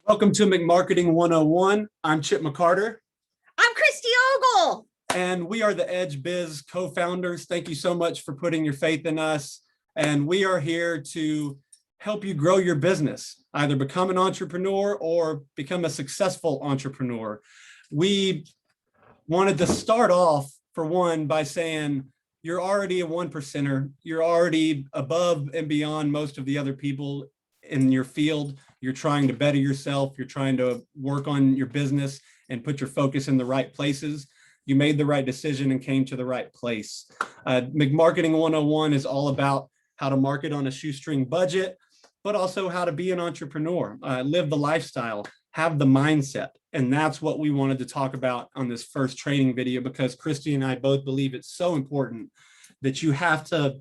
Welcome to McMarketing 101. I'm Chip McCarter. I'm Christy Ogle. And we are the Edge Biz co-founders. Thank you so much for putting your faith in us. And we are here to help you grow your business, either become an entrepreneur or become a successful entrepreneur. We wanted to start off, for one, by saying you're already a 1%er. You're already above and beyond most of the other people in your field. You're trying to better yourself. You're trying to work on your business and put your focus in the right places. You made the right decision and came to the right place. McMarketing 101 is all about how to market on a shoestring budget, but also how to be an entrepreneur, live the lifestyle, have the mindset. And that's what we wanted to talk about on this first training video, because Christy and I both believe it's so important that you have to.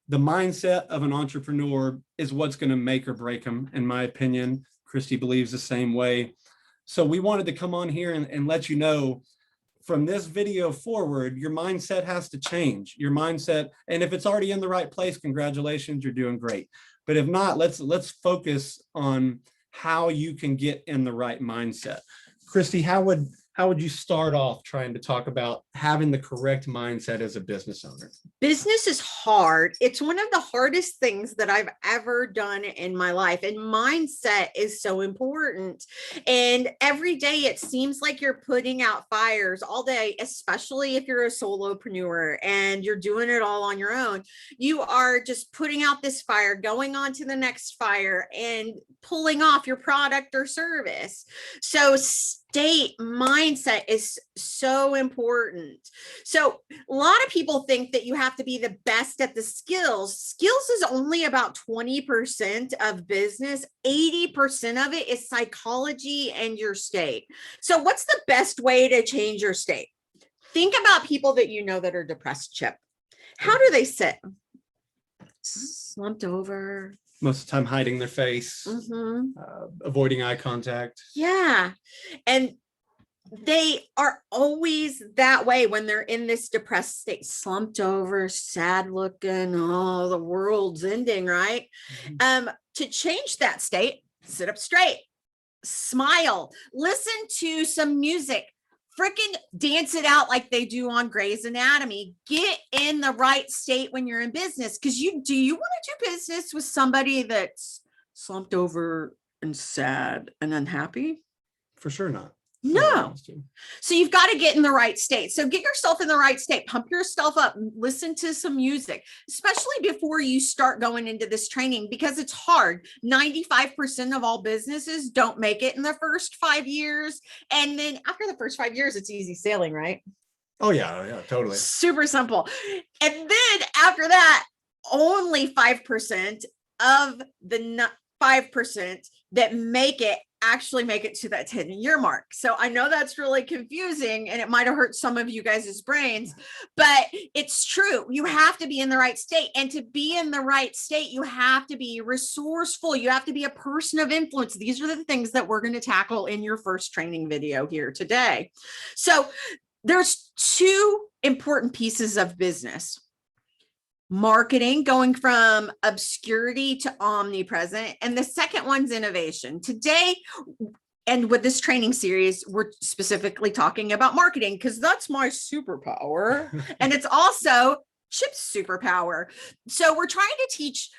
The mindset of an entrepreneur is what's going to make or break them, in my opinion. Christy believes the same way. So we wanted to come on here and let you know from this video forward, your mindset has to change. Your mindset, and if it's already in the right place, congratulations, you're doing great. But if not, let's focus on how you can get in the right mindset. Christy, how would you start off trying to talk about having the correct mindset as a business owner? Business is hard. It's one of the hardest things that I've ever done in my life. And mindset is so important. And every day it seems like you're putting out fires all day, especially if you're a solopreneur and you're doing it all on your own. You are just putting out this fire, going on to the next fire, and pulling off your product or service. So state mindset is so important. So a lot of people think that you have to be the best at the skills. Skills is only about 20% of business. 80% of it is psychology and your state. So what's the best way to change your state? Think about people that you know that are depressed, Chip. How do they sit? Slumped over. Most of the time hiding their face, avoiding eye contact. Yeah. And they are always that way when they're in this depressed state, slumped over, sad looking, oh, the world's ending, right? To change that state, sit up straight, smile, listen to some music, freaking dance it out like they do on Grey's Anatomy. Get in the right state when you're in business, because do you want to do business with somebody that's slumped over and sad and unhappy? For sure not. No. So you've got to get in the right state. So get yourself in the right state, pump yourself up, listen to some music, especially before you start going into this training, because it's hard. 95% of all businesses don't make it in the first 5 years. And then after the first 5 years, it's easy sailing, right? Oh yeah, totally. Super simple. And then after that, only 5% of the 5% that make it actually make it to that 10-year mark. So I know that's really confusing and it might have hurt some of you guys' brains, but it's true. You have to be in the right state. And to be in the right state, you have to be resourceful. You have to be a person of influence. These are the things that we're going to tackle in your first training video here today. So there's two important pieces of business. Marketing, going from obscurity to omnipresent. And the second one's innovation. Today, and with this training series, we're specifically talking about marketing because that's my superpower. And it's also Chip's superpower. So we're trying to teach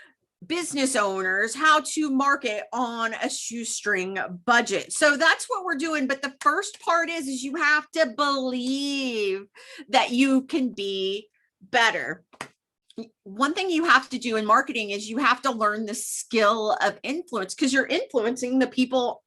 business owners how to market on a shoestring budget. So that's what we're doing. But the first part is you have to believe that you can be better. One thing you have to do in marketing is you have to learn the skill of influence, because you're influencing the people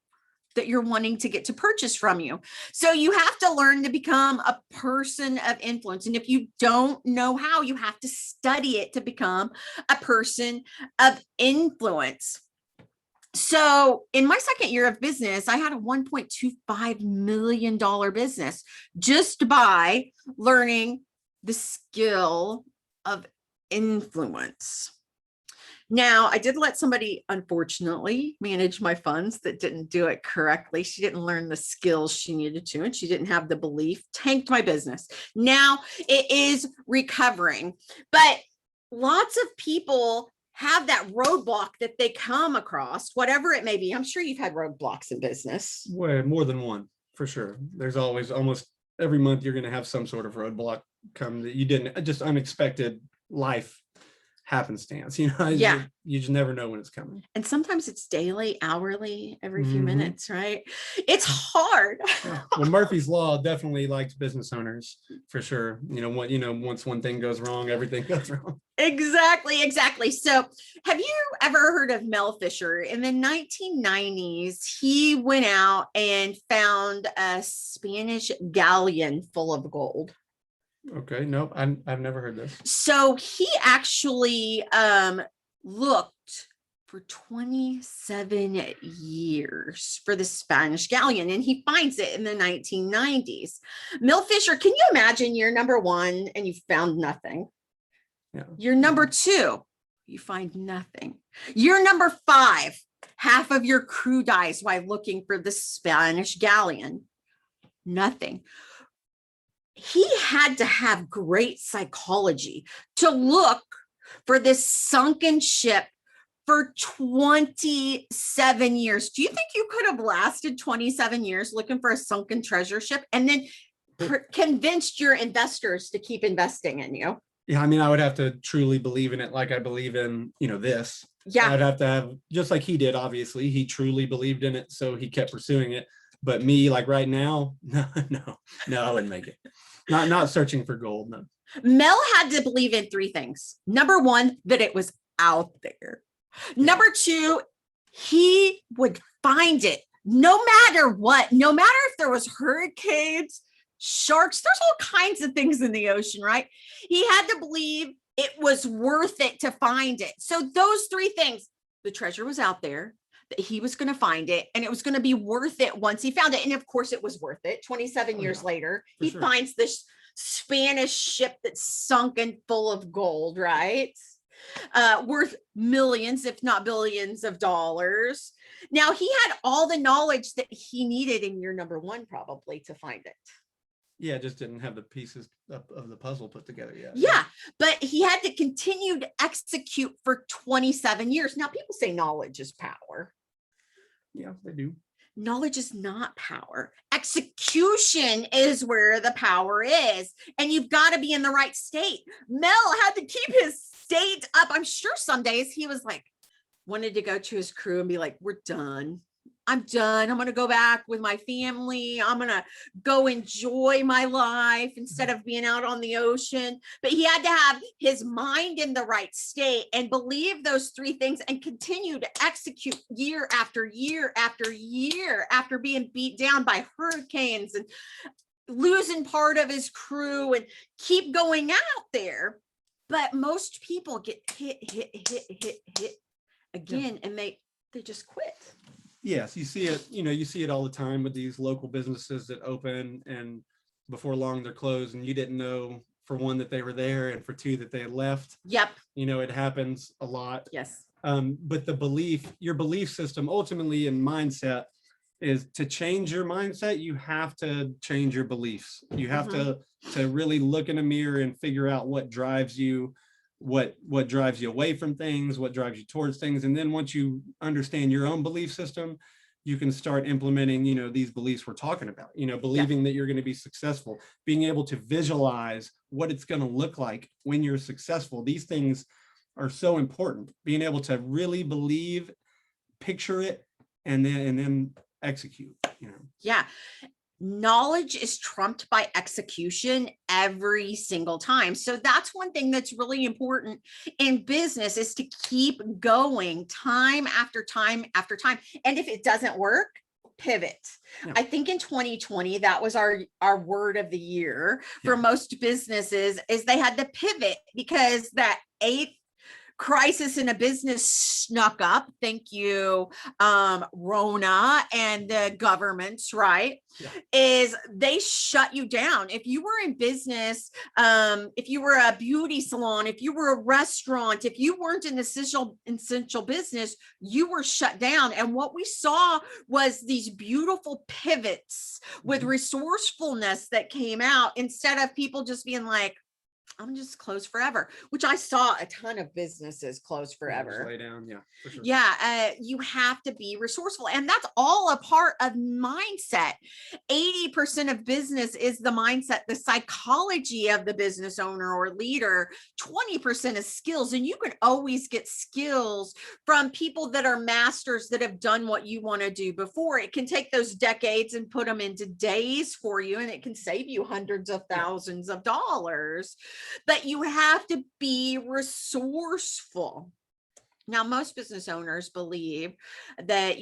that you're wanting to get to purchase from you. So you have to learn to become a person of influence. And if you don't know how, you have to study it to become a person of influence. So in my second year of business, I had a $1.25 million business just by learning the skill of influence. Now, I did let somebody, unfortunately, manage my funds that didn't do it correctly. She didn't learn the skills she needed to, and she didn't have the belief, tanked my business. Now it is recovering, but lots of people have that roadblock that they come across, whatever it may be. I'm sure you've had roadblocks in business. Way more than one, for sure. There's always, almost every month, you're going to have some sort of roadblock come that you didn't, just unexpected life happenstance. Yeah. You just never know when it's coming. And sometimes it's daily, hourly, every few Mhm. minutes, right? It's hard. Yeah. Well, Murphy's Law definitely likes business owners, for sure. Once one thing goes wrong, everything goes wrong. Exactly. So have you ever heard of Mel Fisher? In the 1990s, he went out and found a Spanish galleon full of gold. Okay, nope, I've never heard this. So he actually looked for 27 years for the Spanish galleon, and he finds it in the 1990s. Mel Fisher, can you imagine you're number one and you found nothing? Yeah. You're number two, you find nothing. You're number five, half of your crew dies while looking for the Spanish galleon. Nothing. He had to have great psychology to look for this sunken ship for 27 years. Do you think you could have lasted 27 years looking for a sunken treasure ship and then convinced your investors to keep investing in you? Yeah, I mean, I would have to truly believe in it like I believe in, this. Yeah. I'd have to have, just like he did, obviously, he truly believed in it, so he kept pursuing it. But me, like right now, no, I wouldn't make it. Not searching for gold, no. Mel had to believe in three things. Number one, that it was out there. Number two, he would find it no matter what, no matter if there was hurricanes, sharks, there's all kinds of things in the ocean, right? He had to believe it was worth it to find it. So those three things, the treasure was out there, that he was going to find it, and it was going to be worth it once he found it. And of course it was worth it. 27 years later, he finds this Spanish ship that's sunken full of gold, right? Worth millions, if not billions of dollars. Now he had all the knowledge that he needed in year number one, probably, to find it. Yeah, just didn't have the pieces of the puzzle put together yet. Yeah, but he had to continue to execute for 27 years. Now people say knowledge is power. Yeah, they do. Knowledge is not power. Execution is where the power is. And you've got to be in the right state. Mel had to keep his state up. I'm sure some days he was like, wanted to go to his crew and be like, we're done. I'm done. I'm going to go back with my family. I'm going to go enjoy my life instead of being out on the ocean. But he had to have his mind in the right state and believe those three things and continue to execute year after year after year after being beat down by hurricanes and losing part of his crew and keep going out there. But most people get hit again, and they just quit. Yes, you see it, you see it all the time with these local businesses that open and before long they're closed, and you didn't know, for one, that they were there, and for two, that they had left. Yep. It happens a lot. Yes. But your belief system, ultimately, in mindset, is to change your mindset. You have to change your beliefs. You have to really look in a mirror and figure out what drives you, what drives you away from things, what drives you towards things. And then once you understand your own belief system, you can start implementing, these beliefs we're talking about, believing that you're going to be successful, being able to visualize what it's going to look like when you're successful. These things are so important, being able to really believe, picture it, and then execute, Yeah. Knowledge is trumped by execution every single time. So that's one thing that's really important in business, is to keep going time after time after time. And if it doesn't work, pivot. Yeah. I think in 2020, that was our word of the year for most businesses, is they had to pivot because that eighth crisis in a business snuck up. Thank you, Rona and the governments, right? Yeah. Is they shut you down. If you were in business, if you were a beauty salon, if you were a restaurant, if you weren't an essential business, you were shut down. And what we saw was these beautiful pivots with resourcefulness that came out, instead of people just being like, I'm just closed forever, which I saw a ton of businesses close Just forever. lay down. Yeah, for sure. Yeah, you have to be resourceful, and that's all a part of mindset. 80% of business is the mindset, the psychology of the business owner or leader. 20% is skills, and you can always get skills from people that are masters that have done what you want to do before. It can take those decades and put them into days for you, and it can save you hundreds of thousands of dollars. But you have to be resourceful. Now, most business owners believe that,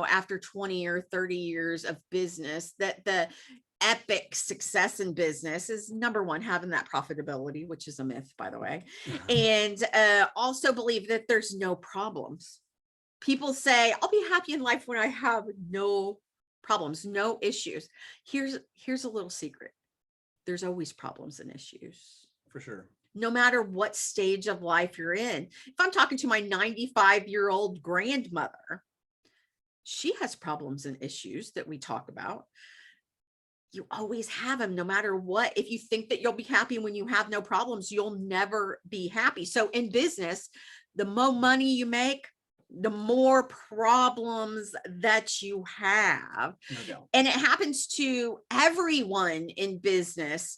after 20 or 30 years of business, that the epic success in business is number one, having that profitability, which is a myth, by the way, and also believe that there's no problems. People say, I'll be happy in life when I have no problems, no issues. Here's a little secret. There's always problems and issues. For sure. No matter what stage of life you're in. If I'm talking to my 95-year-old grandmother, she has problems and issues that we talk about. You always have them, no matter what. If you think that you'll be happy when you have no problems, you'll never be happy. So in business, the more money you make, the more problems that you have. No doubt. And it happens to everyone in business,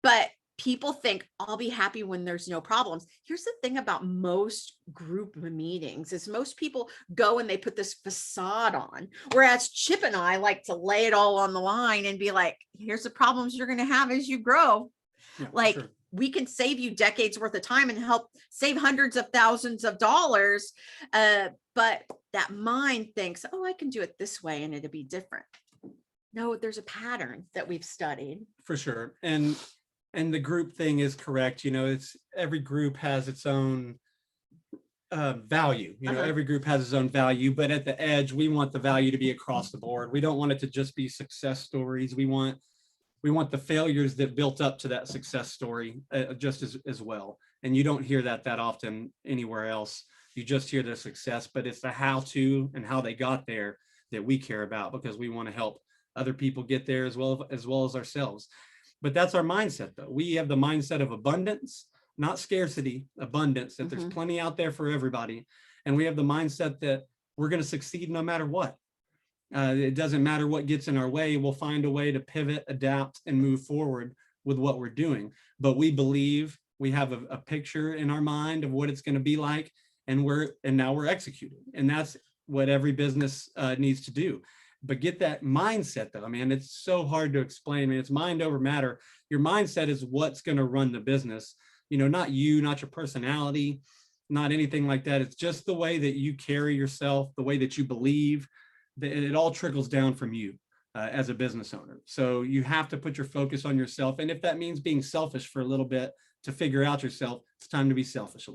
but people think I'll be happy when there's no problems. Here's the thing about most group meetings is most people go and they put this facade on, whereas Chip and I like to lay it all on the line and be like, here's the problems you're going to have as you grow. Yeah, like sure. We can save you decades worth of time and help save hundreds of thousands of dollars. But that mind thinks, oh, I can do it this way and it'll be different. No, there's a pattern that we've studied. For sure. And the group thing is correct. It's every group has its own value. Every group has its own value, but at the edge, we want the value to be across the board. We don't want it to just be success stories. We want the failures that built up to that success story just as well. And you don't hear that often anywhere else. You just hear the success, but it's the how to and how they got there that we care about, because we want to help other people get there as well as ourselves. But that's our mindset, though. We have the mindset of abundance, not scarcity, abundance, that there's plenty out there for everybody. And we have the mindset that we're going to succeed no matter what. It doesn't matter what gets in our way. We'll find a way to pivot, adapt, and move forward with what we're doing. But we believe we have a picture in our mind of what it's going to be like, and now we're executing. And that's what every business needs to do. But get that mindset, though. I mean, it's so hard to explain. I mean, it's mind over matter. Your mindset is what's going to run the business. Not you, not your personality, not anything like that. It's just the way that you carry yourself, the way that you believe. It all trickles down from you as a business owner. So you have to put your focus on yourself. And if that means being selfish for a little bit to figure out yourself, it's time to be selfish,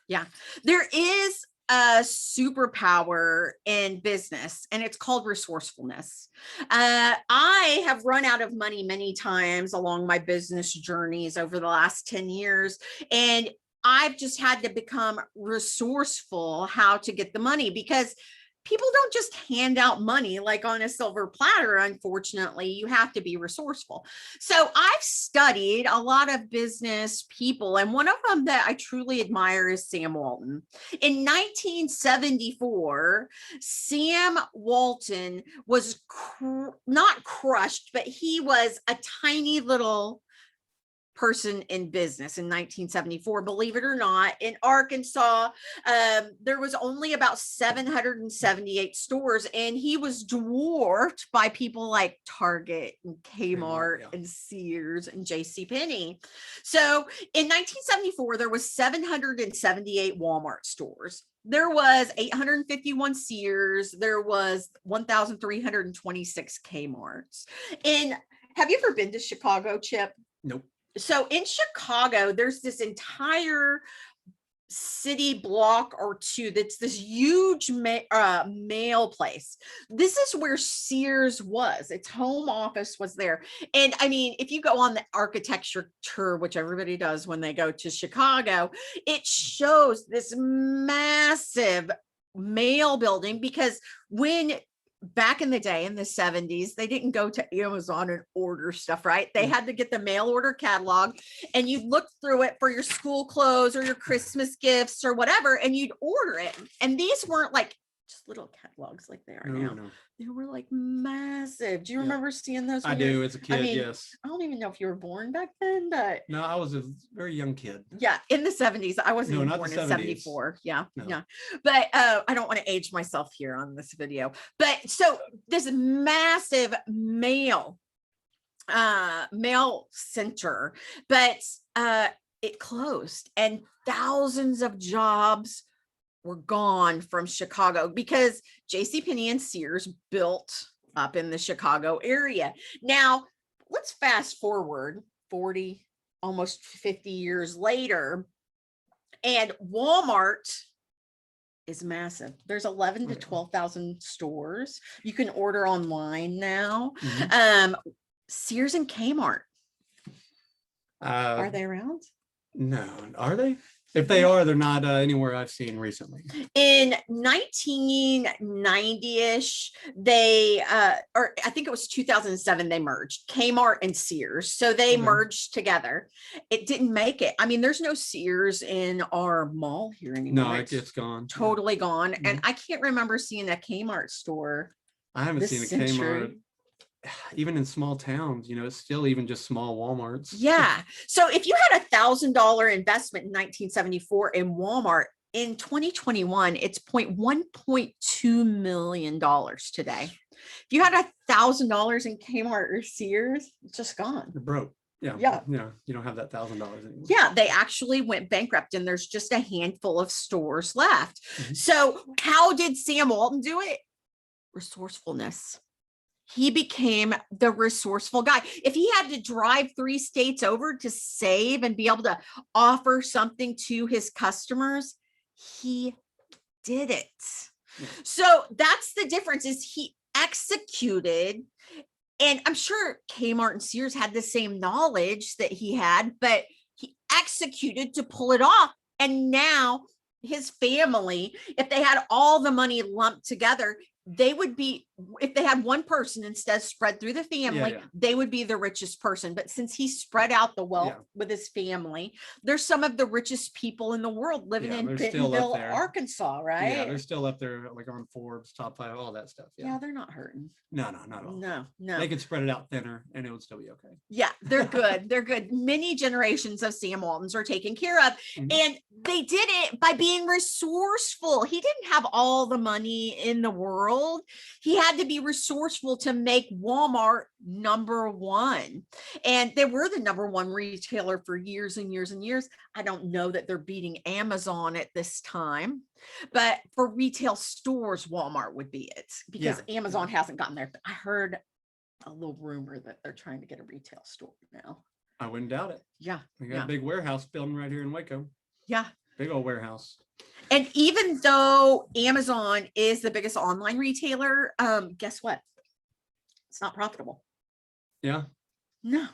Yeah, there is a superpower in business, and it's called resourcefulness. I have run out of money many times along my business journeys over the last 10 years, and I've just had to become resourceful how to get the money, because people don't just hand out money like on a silver platter. Unfortunately, you have to be resourceful. So I've studied a lot of business people, and one of them that I truly admire is Sam Walton. In 1974, Sam Walton was not crushed, but he was a tiny little person in business in 1974. Believe it or not, in Arkansas, there was only about 778 stores, and he was dwarfed by people like Target and Kmart and Sears and JCPenney. So in 1974, there was 778 Walmart stores. There was 851 Sears. There was 1,326 Kmarts. And have you ever been to Chicago, Chip? Nope. So in Chicago, there's this entire city block or two that's this huge mail place. This is where Sears was. Its home office was there. And I mean, if you go on the architecture tour, which everybody does when they go to Chicago, it shows this massive mail building, because when back in the day in the 70s, they didn't go to Amazon and order stuff, right? They had to get the mail order catalog, and you'd look through it for your school clothes or your Christmas gifts or whatever, and you'd order it. And these weren't like just little catalogs like they are now. No. They were like massive. Do you Yeah. remember seeing those? I do as a kid, yes. I don't even know if you were born back then, but No, I was a very young kid. yeah, in the 70s. I wasn't No, even not born the in 70s. 74. Yeah. No. Yeah. But I don't want to age myself here on this video. But so this massive mail center, but it closed, and thousands of jobs were gone from Chicago because JCPenney and Sears built up in the Chicago area. Now, let's fast forward 40, almost 50 years later, and Walmart is massive. There's 11 to 12,000 stores. You can order online now. Sears and Kmart. Are they around? No, are they? If they are, they're not anywhere I've seen recently. In 1990-ish, they, or I think it was 2007, they merged Kmart and Sears. So they merged together. It didn't make it. I mean, there's no Sears in our mall here anymore. No, it's gone. Totally gone. And I can't remember seeing a Kmart store. I haven't seen a Kmart. Even in small towns, it's still even just small Walmarts. Yeah. So if you had $1,000 investment in 1974 in Walmart, in 2021, it's $1.2 million today. If you had $1,000 in Kmart or Sears, it's just gone. You're broke. Yeah. You don't have that $1,000 anymore. Yeah, they actually went bankrupt, and there's just a handful of stores left. So how did Sam Walton do it? Resourcefulness. He became the resourceful guy. If he had to drive 3 states over to save and be able to offer something to his customers, he did it. So that's the difference, is he executed. And I'm sure Kmart and Sears had the same knowledge that he had, but he executed to pull it off. And now his family, if they had all the money lumped together, they would be, if they had one person instead spread through the family, they would be the richest person. But since he spread out the wealth with his family, there's some of the richest people in the world living in Bentonville, Arkansas, right? Yeah, they're still up there, like on Forbes top 5, all that stuff. Yeah, they're not hurting. No, not at all. No. They could spread it out thinner and it would still be okay. Yeah, they're good. They're good. Many generations of Sam Waltons are taken care of. And they did it by being resourceful. He didn't have all the money in the world. He had to be resourceful to make Walmart #1. And they were the #1 retailer for years and years and years. I don't know that they're beating Amazon at this time, but for retail stores, Walmart would be it, because Amazon hasn't gotten there. I heard a little rumor that they're trying to get a retail store now. I wouldn't doubt it. Yeah. We got a big warehouse building right here in Waco. Yeah. Big old warehouse. And even though Amazon is the biggest online retailer, guess what? It's not profitable. Yeah. No.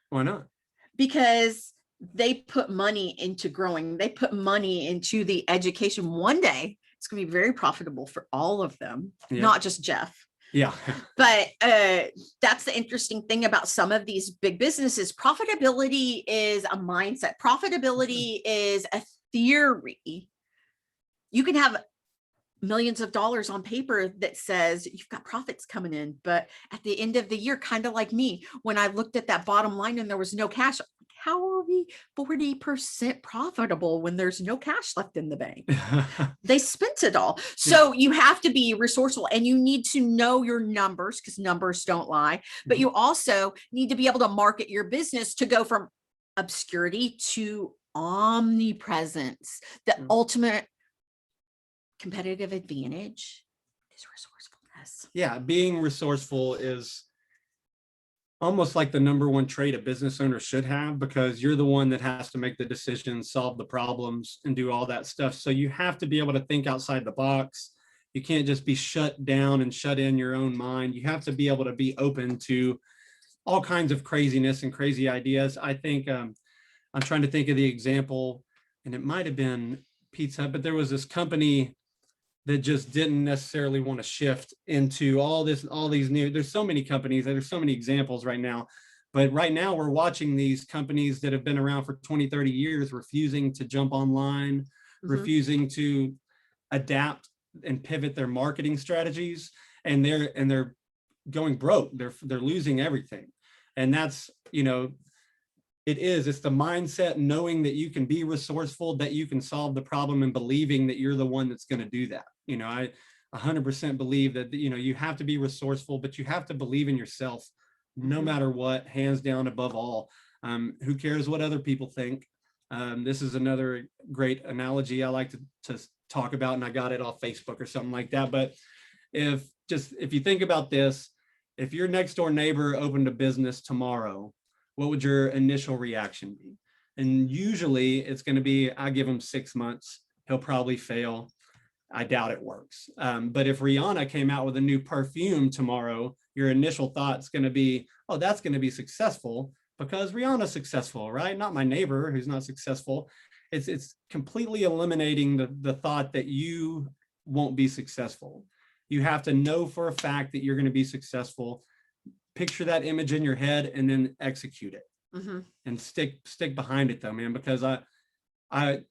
Why not? Because they put money into growing. They put money into the education. One day, it's going to be very profitable for all of them, not just Jeff. Yeah. But that's the interesting thing about some of these big businesses. Profitability is a mindset. Profitability is a theory. You can have millions of dollars on paper that says you've got profits coming in, but at the end of the year, kind of like me, when I looked at that bottom line and there was no cash, how are we 40% profitable when there's no cash left in the bank? They spent it all. So you have to be resourceful, and you need to know your numbers, because numbers don't lie, but you also need to be able to market your business to go from obscurity to omnipresence. The ultimate competitive advantage is resourcefulness. Yeah, being resourceful is almost like the #1 trait a business owner should have, because you're the one that has to make the decisions, solve the problems, and do all that stuff. So you have to be able to think outside the box. You can't just be shut down and shut in your own mind. You have to be able to be open to all kinds of craziness and crazy ideas. I think I'm trying to think of the example, and it might have been Pizza Hut, but there was this company that just didn't necessarily want to shift into all these new, there's so many companies, there's so many examples right now. But right now we're watching these companies that have been around for 20, 30 years, refusing to jump online, refusing to adapt and pivot their marketing strategies. And they're going broke. They're losing everything. And that's, it's the mindset, knowing that you can be resourceful, that you can solve the problem, and believing that you're the one that's going to do that. I 100% believe that, you have to be resourceful, but you have to believe in yourself no matter what, hands down, above all. Who cares what other people think? This is another great analogy I like to talk about, and I got it off Facebook or something like that. But if you think about this, if your next door neighbor opened a business tomorrow, what would your initial reaction be? And usually it's going to be, I give him 6 months, he'll probably fail. I doubt it works. But if Rihanna came out with a new perfume tomorrow, your initial thought's going to be, oh, that's going to be successful because Rihanna's successful, right? Not my neighbor who's not successful. It's completely eliminating the thought that you won't be successful. You have to know for a fact that you're going to be successful. Picture that image in your head and then execute it, and stick behind it though, man, because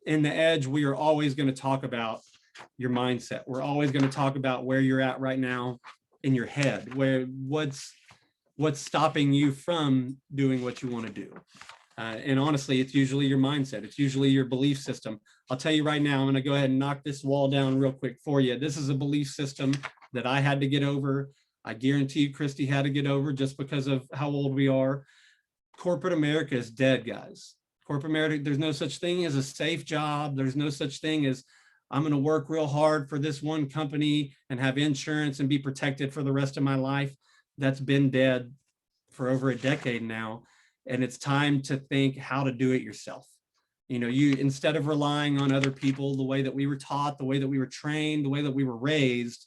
in the Edge, we are always going to talk about your mindset. We're always going to talk about where you're at right now in your head, what's stopping you from doing what you want to do. And honestly, it's usually your mindset. It's usually your belief system. I'll tell you right now, I'm going to go ahead and knock this wall down real quick for you. This is a belief system that I had to get over. I guarantee you Christy had to get over, just because of how old we are. Corporate America is dead, guys. Corporate America, there's no such thing as a safe job. There's no such thing as I'm going to work real hard for this one company and have insurance and be protected for the rest of my life. That's been dead for over a decade now. And it's time to think how to do it yourself. You, instead of relying on other people, the way that we were taught, the way that we were trained, the way that we were raised,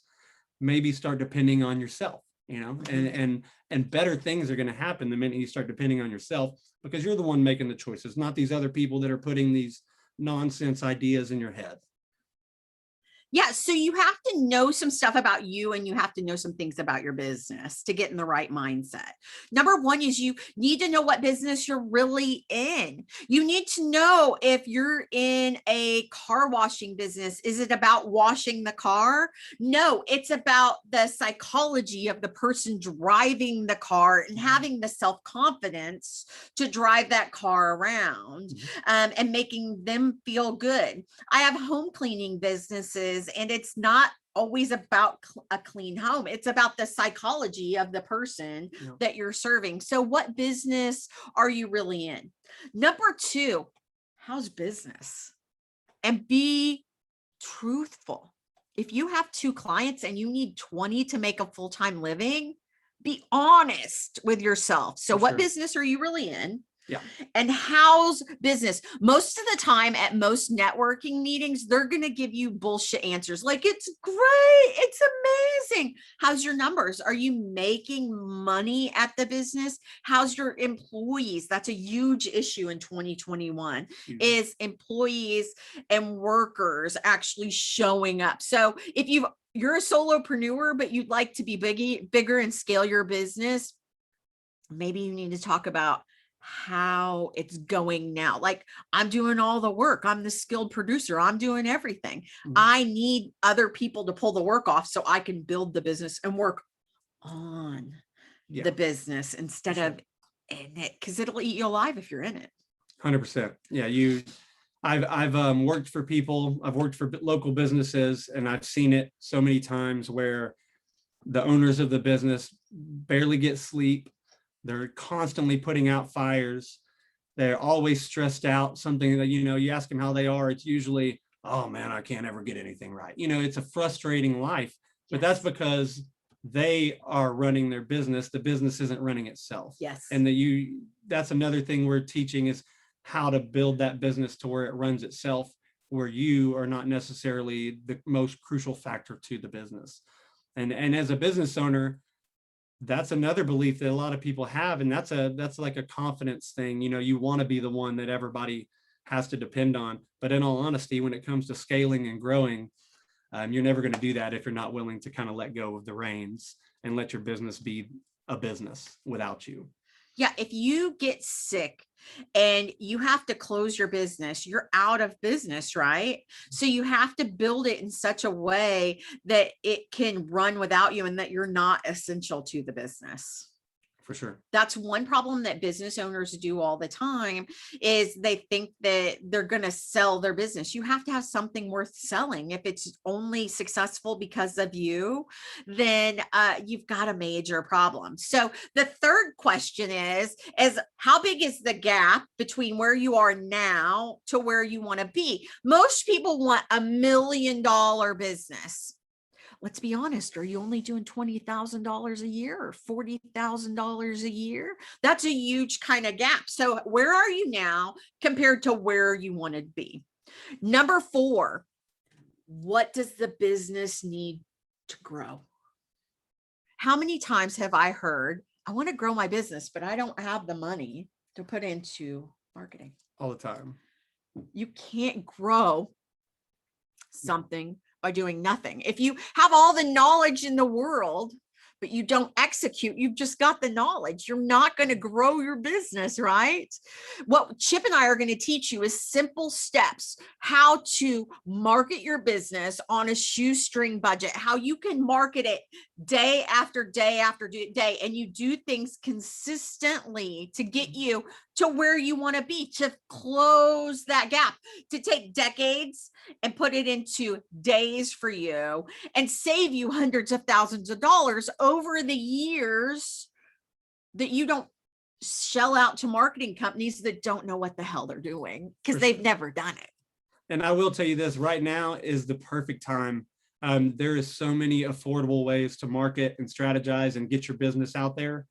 maybe start depending on yourself, and better things are going to happen the minute you start depending on yourself, because you're the one making the choices, not these other people that are putting these nonsense ideas in your head. Yeah. So you have to know some stuff about you, and you have to know some things about your business to get in the right mindset. Number one is you need to know what business you're really in. You need to know if you're in a car washing business. Is it about washing the car? No, it's about the psychology of the person driving the car and having the self-confidence to drive that car around, and making them feel good. I have home cleaning businesses, and it's not always about a clean home. It's about the psychology of the person that you're serving. So what business are you really in? Number two, how's business? And be truthful. If you have 2 clients and you need 20 to make a full-time living, be honest with yourself. So what business are you really in? Yeah. And how's business? Most of the time at most networking meetings, they're going to give you bullshit answers. Like, it's great. It's amazing. How's your numbers? Are you making money at the business? How's your employees? That's a huge issue in 2021 is employees and workers actually showing up. So if you're a solopreneur, but you'd like to be bigger and scale your business, maybe you need to talk about how it's going now. Like, I'm doing all the work. I'm the skilled producer. I'm doing everything. I need other people to pull the work off so I can build the business and work on the business instead of in it, because it'll eat you alive if you're in it. 100%. Yeah. I've worked for people. I've worked for local businesses, and I've seen it so many times where the owners of the business barely get sleep. They're constantly putting out fires. They're always stressed out. Something that, you ask them how they are, it's usually, oh man, I can't ever get anything right. It's a frustrating life, but that's because they are running their business. The business isn't running itself. Yes. And that's another thing we're teaching is how to build that business to where it runs itself, where you are not necessarily the most crucial factor to the business. And as a business owner, that's another belief that a lot of people have. And that's like a confidence thing. You want to be the one that everybody has to depend on. But in all honesty, when it comes to scaling and growing, You're never going to do that if you're not willing to kind of let go of the reins and let your business be a business without you. Yeah, if you get sick and you have to close your business, you're out of business, right? So you have to build it in such a way that it can run without you and that you're not essential to the business. For sure. That's one problem that business owners do all the time, is they think that they're going to sell their business. You have to have something worth selling. If it's only successful because of you, then you've got a major problem. So the third question is how big is the gap between where you are now to where you want to be? Most people want $1 million business. Let's be honest, are you only doing $20,000 a year or $40,000 a year? That's a huge kind of gap. So where are you now compared to where you want to be? Number 4, what does the business need to grow? How many times have I heard, I want to grow my business, but I don't have the money to put into marketing? All the time. You can't grow something by doing nothing. If you have all the knowledge in the world, but you don't execute, you've just got the knowledge, you're not going to grow your business, right? What Chip and I are going to teach you is simple steps, how to market your business on a shoestring budget, how you can market it day after day after day, and you do things consistently to get you to where you want to be, to close that gap, to take decades and put it into days for you and save you hundreds of thousands of dollars over the years that you don't shell out to marketing companies that don't know what the hell they're doing because they've never done it. And I will tell you this, right now is the perfect time. There is so many affordable ways to market and strategize and get your business out there.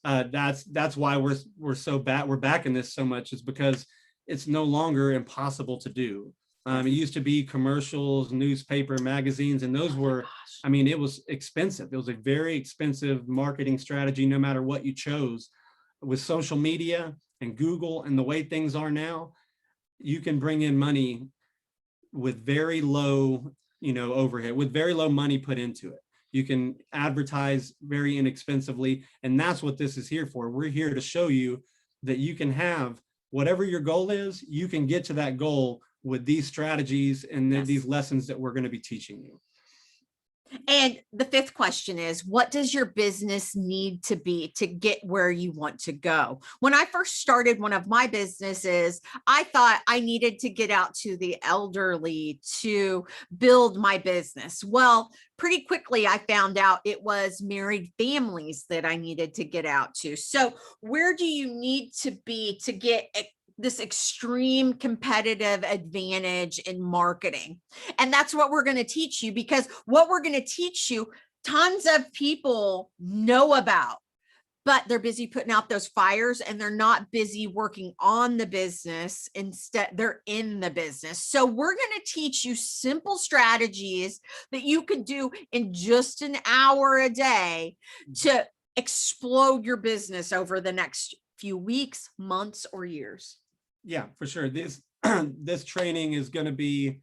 That's why we're back in this so much, is because it's no longer impossible to do. It used to be commercials, newspaper, magazines, and those were, I mean, it was expensive. It was a very expensive marketing strategy, no matter what you chose. With social media and Google and the way things are now, you can bring in money with very low, overhead, with very low money put into it. You can advertise very inexpensively. And that's what this is here for. We're here to show you that you can have whatever your goal is, you can get to that goal with these strategies and these lessons that we're going to be teaching you. And the 5th question is, what does your business need to be to get where you want to go? When I first started one of my businesses, I thought I needed to get out to the elderly to build my business. Well, pretty quickly, I found out it was married families that I needed to get out to. So where do you need to be to get this extreme competitive advantage in marketing? And that's what we're going to teach you, because what we're going to teach you, tons of people know about, but they're busy putting out those fires and they're not busy working on the business. Instead, they're in the business. So we're going to teach you simple strategies that you can do in just an hour a day to explode your business over the next few weeks, months, or years. Yeah, for sure. This training is going to be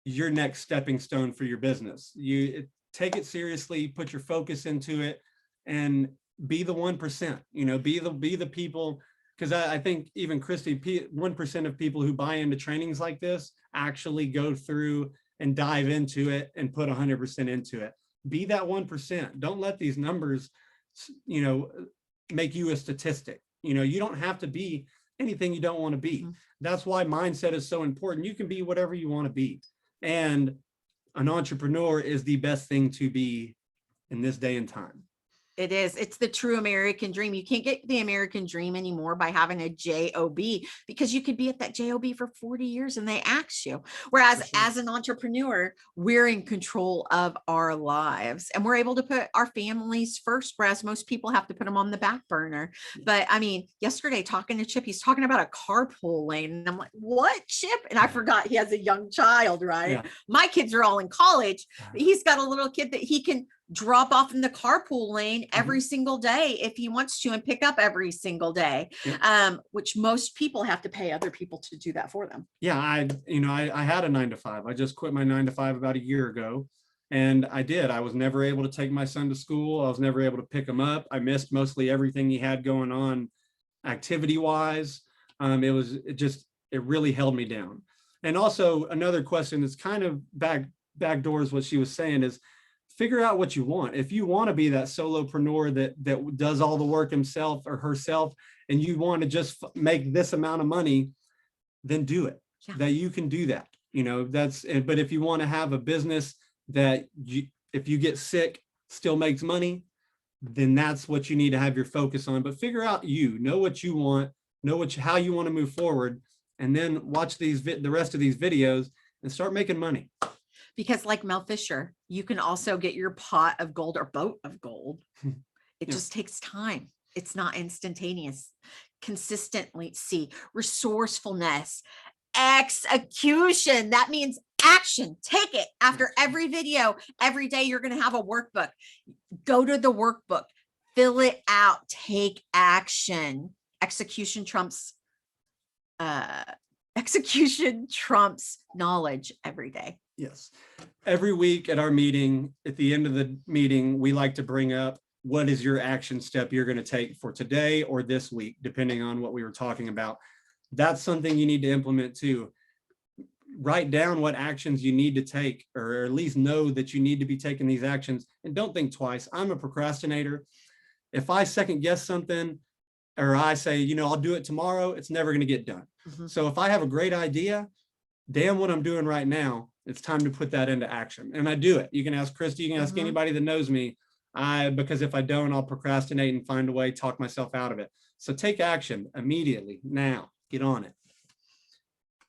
your next stepping stone for your business. You take it seriously, put your focus into it, and be the 1%. Be the people. Because I think even Christy, 1% of people who buy into trainings like this actually go through and dive into it and put 100% into it. Be that 1%. Don't let these numbers, make you a statistic. You don't have to be anything you don't want to be. That's why mindset is so important. You can be whatever you want to be. And an entrepreneur is the best thing to be in this day and time. It is. It's the true American dream. You can't get the American dream anymore by having a job, because you could be at that job for 40 years and they axe you. Whereas as an entrepreneur, we're in control of our lives and we're able to put our families first, whereas most people have to put them on the back burner. But I mean, yesterday talking to Chip, he's talking about a carpool lane. And I'm like, what, Chip? And I forgot he has a young child, right? Yeah. My kids are all in college, but he's got a little kid that he can drop off in the carpool lane every single day if he wants to, and pick up every single day, which most people have to pay other people to do that for them. Yeah, I had a 9 to 5. I just quit my 9 to 5 about a year ago. And I did. I was never able to take my son to school. I was never able to pick him up. I missed mostly everything he had going on activity wise. It really held me down. And also another question that's kind of backdoors what she was saying is figure out what you want. If you want to be that solopreneur that does all the work himself or herself, and you want to just make this amount of money, then do it. Yeah. That you can do that. But if you want to have a business that if you get sick, still makes money, then that's what you need to have your focus on. But figure out know what you want, how you want to move forward, and then watch the rest of these videos and start making money. Because like Mel Fisher, you can also get your pot of gold or boat of gold. It just takes time. It's not instantaneous. Consistency, resourcefulness, execution. That means action. Take it after every video. Every day you're going to have a workbook. Go to the workbook, fill it out, take action. Execution trumps knowledge every day. Yes. Every week at our meeting, at the end of the meeting, we like to bring up what is your action step you're going to take for today or this week, depending on what we were talking about. That's something you need to implement too. Write down what actions you need to take, or at least know that you need to be taking these actions, and don't think twice. I'm a procrastinator. If I second guess something, or I say, I'll do it tomorrow, it's never going to get done. So if I have a great idea, damn what I'm doing right now, it's time to put that into action. And I do it. You can ask Christy, you can ask anybody that knows me. Because if I don't, I'll procrastinate and find a way, talk myself out of it. So take action immediately, now, get on it.